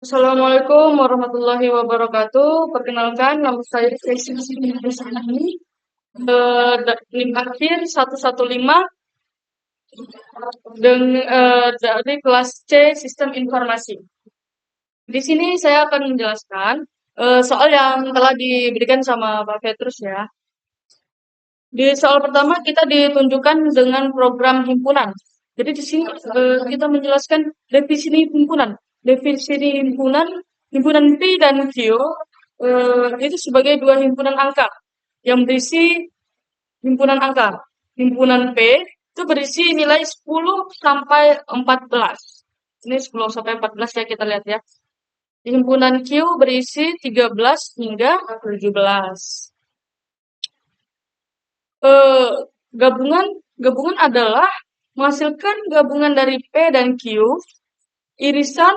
Assalamualaikum warahmatullahi wabarakatuh. Perkenalkan, nama saya Sesi Sani. NIM akhir 115 dari kelas C Sistem Informasi. Di sini saya akan menjelaskan soal yang telah diberikan sama Pak Petrus ya. Di soal pertama kita ditunjukkan dengan program himpunan. Jadi di sini kita menjelaskan definisi himpunan. Definisi himpunan P dan Q itu sebagai dua himpunan angka yang berisi himpunan angka. Himpunan P itu berisi nilai 10 sampai 14. Ini 10 sampai 14 ya, kita lihat ya. Himpunan Q berisi 13 hingga 17. Gabungan adalah menghasilkan gabungan dari P dan Q. Irisan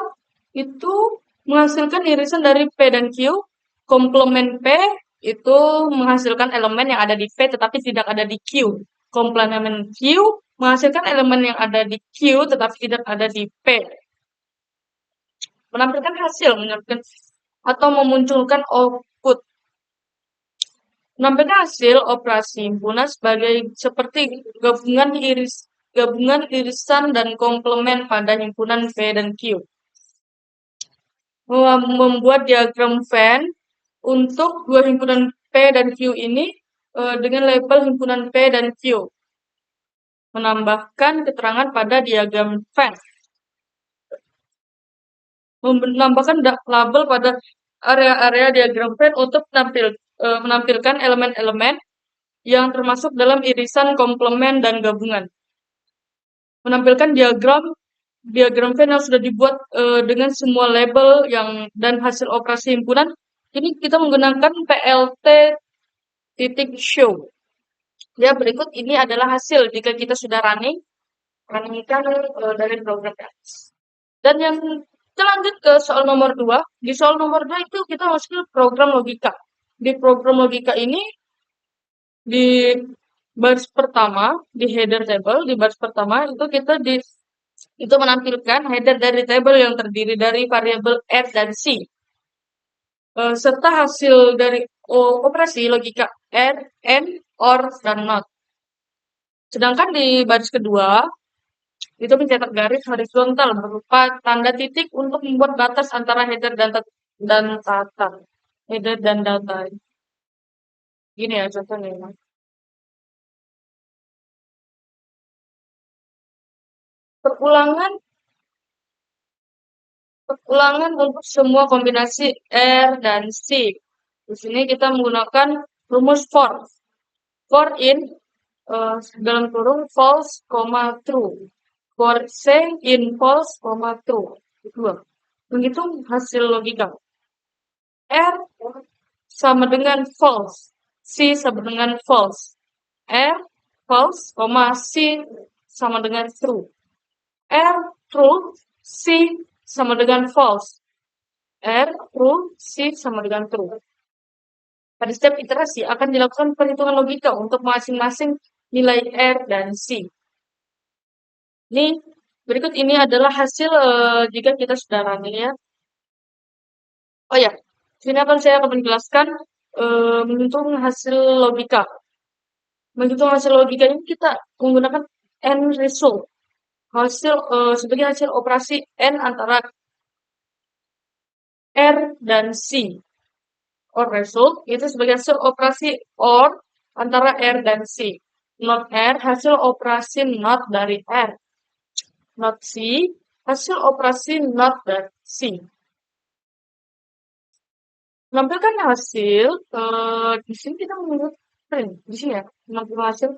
itu menghasilkan irisan dari P dan Q. Komplement P itu menghasilkan elemen yang ada di P tetapi tidak ada di Q. Komplement Q menghasilkan elemen yang ada di Q tetapi tidak ada di P. Menampilkan hasil atau memunculkan output. Menampilkan hasil operasi himpunan seperti gabungan irisan dan komplement pada himpunan P dan Q. Membuat diagram Venn untuk dua himpunan P dan Q ini dengan label himpunan P dan Q. Menambahkan keterangan pada diagram Venn. Menambahkan label pada area-area diagram Venn untuk menampilkan elemen-elemen yang termasuk dalam irisan, komplement, dan gabungan. Menampilkan diagram Venn yang sudah dibuat dengan semua label dan hasil operasi himpunan. Ini kita menggunakan PLT titik show. Ya, berikut ini adalah hasil jika kita sudah runningkan dari program. Dan yang kita lanjut ke soal nomor 2. Di soal nomor 2 itu kita masuk program logika. Di program logika ini di baris pertama, di header table, di baris pertama itu kita itu menampilkan header dari table yang terdiri dari variabel R dan C. Serta hasil dari operasi logika R, N, OR, dan NOT. Sedangkan di baris kedua, itu mencetak garis horizontal berupa tanda titik untuk membuat batas antara header dan data. Header dan data. Gini ya contohnya. Ulangan untuk semua kombinasi R dan C. Di sini kita menggunakan rumus for. For in dalam kurung false, true. For say in false, true. Kedua. Menghitung hasil logika. R sama dengan false. C sama dengan false. R false, C sama dengan true. R true, C sama dengan false. R true, C sama dengan true. Pada setiap iterasi akan dilakukan perhitungan logika untuk masing-masing nilai R dan C. Ini berikut ini adalah hasil jika kita sudah running ya. Oh ya, sini saya akan menjelaskan menghitung hasil logika. Menghitung hasil logika ini kita menggunakan N result. Sebagai hasil operasi N antara R dan C. Or result itu sebagai hasil operasi OR antara R dan C. Not R hasil operasi not dari R. Not C hasil operasi not dari C. Menampilkan hasil di sini kita menurut di sini ya, menampilkan hasil.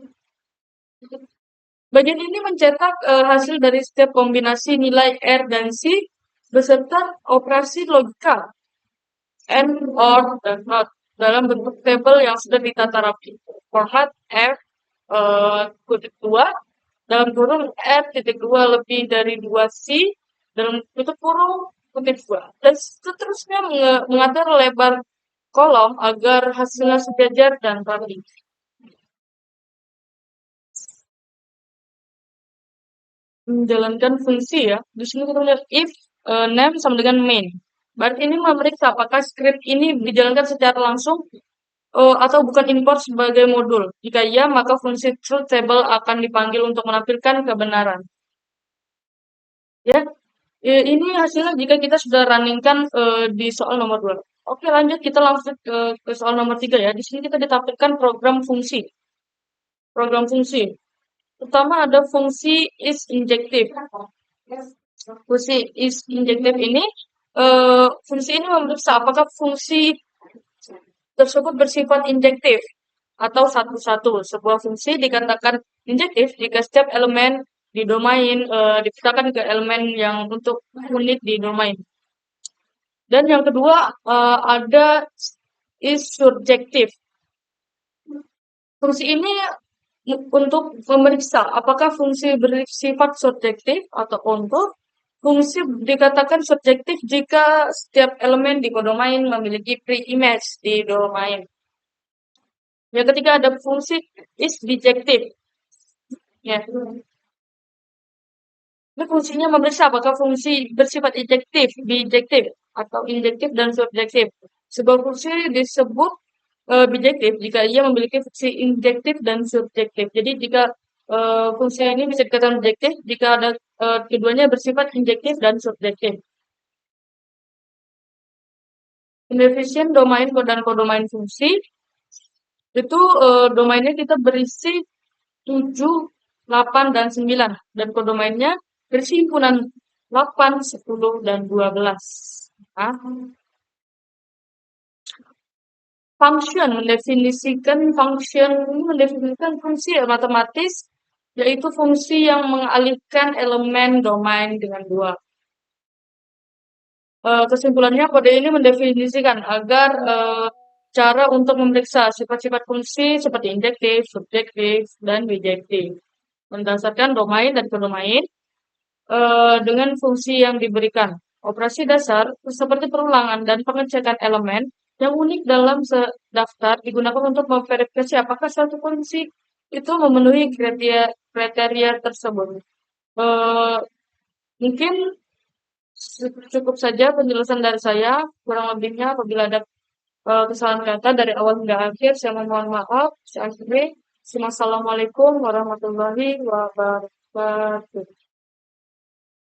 Bagian ini mencetak hasil dari setiap kombinasi nilai R dan C beserta operasi logika N, OR, dan NOT dalam bentuk tabel yang sudah ditata rapi. Format R kutip 2 dalam kurung R titik 2 lebih dari 2C dalam tutup kurung kutip 2. Dan seterusnya mengatur lebar kolom agar hasilnya sejajar dan rapi. Menjalankan fungsi ya. Di sini kita lihat if name sama dengan main. Berarti ini memeriksa apakah script ini dijalankan secara langsung atau bukan import sebagai modul. Jika iya, maka fungsi truth table akan dipanggil untuk menampilkan kebenaran. Ya, ini hasilnya jika kita sudah runningkan di soal nomor 2. Oke, lanjut kita langsung ke soal nomor 3 ya. Di sini kita ditampilkan program fungsi. Program fungsi. Pertama ada fungsi is injective. Fungsi is injective ini fungsi ini memeriksa apakah fungsi tersebut bersifat injektif atau satu-satu. Sebuah fungsi dikatakan injektif jika setiap elemen di domain dipetakan ke elemen yang untuk unit di domain. Dan yang kedua ada is surjektif. Fungsi ini untuk memeriksa apakah fungsi bersifat subjektif atau onto. Fungsi dikatakan subjektif jika setiap elemen di kodomain memiliki pre-image di domain. Yang ketiga ada fungsi is bijective. Ya. Ini fungsinya memeriksa apakah fungsi bersifat injektif, bijektif, atau injektif dan subjektif. Sebuah fungsi disebut bijektif jika ia memiliki fungsi injektif dan subjektif. Jadi jika fungsi ini bisa dikatakan objektif jika ada keduanya bersifat injektif dan subjektif. Definisi domain dan kodomain fungsi itu domainnya kita berisi 7, 8, dan 9. Dan kodomainnya berisi himpunan 8, 10, dan 12. Nah, mendefinisikan fungsi matematis, yaitu fungsi yang mengalihkan elemen domain dengan 2. Kesimpulannya, kode ini mendefinisikan agar cara untuk memeriksa sifat-sifat fungsi seperti injektif, subjektif, dan bijektif. Berdasarkan domain dan kodomain dengan fungsi yang diberikan. Operasi dasar seperti perulangan dan pengecekan elemen yang unik dalam daftar digunakan untuk memverifikasi apakah suatu fungsi itu memenuhi kriteria tersebut. Mungkin cukup saja penjelasan dari saya. Kurang lebihnya apabila ada kesalahan kata dari awal hingga akhir, saya mohon maaf. Saya akhiri. Assalamualaikum warahmatullahi wabarakatuh.